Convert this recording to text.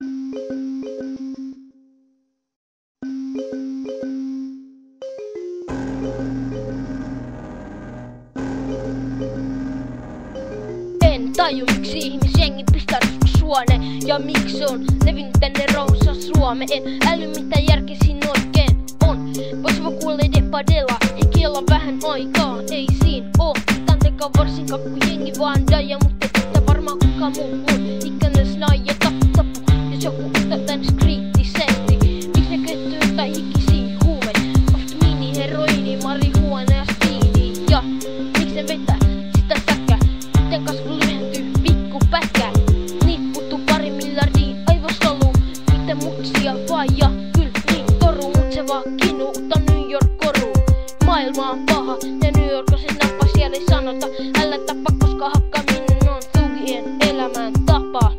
En taju miksi ihmisjengi pistää suone ja miksi on levinnyt tänne rauhassa Suomeen. En äly mitä järki siinä oikein on. Vois vaan kuulla depadella, ei kiellä vähän aikaa. Ei siinä oo mitään teka varsinkaan kun jengi vaan daja. Mut ei pitää varmaan kukaan muu mun ikäinen snai ja tappu. Jos joku ottaa tän kriittisesti, miks ne kettyy tai hikisiä huumeita? Aftamini, heroini, marihuana ja speedi. Ja miks ne vetää sitä säkkää? Miten kasvu lyhentyy pikku pätkää? Nipputtu 2 miljardia aivosoluu. Miten mutsia vaan ja kyl niin toru. Mut se vaan kinuuttaa New York koru. Maailma on paha ja New York on se napa. Siellä ei sanota älä tapa koska hakkaminen on thugien elämän tapa.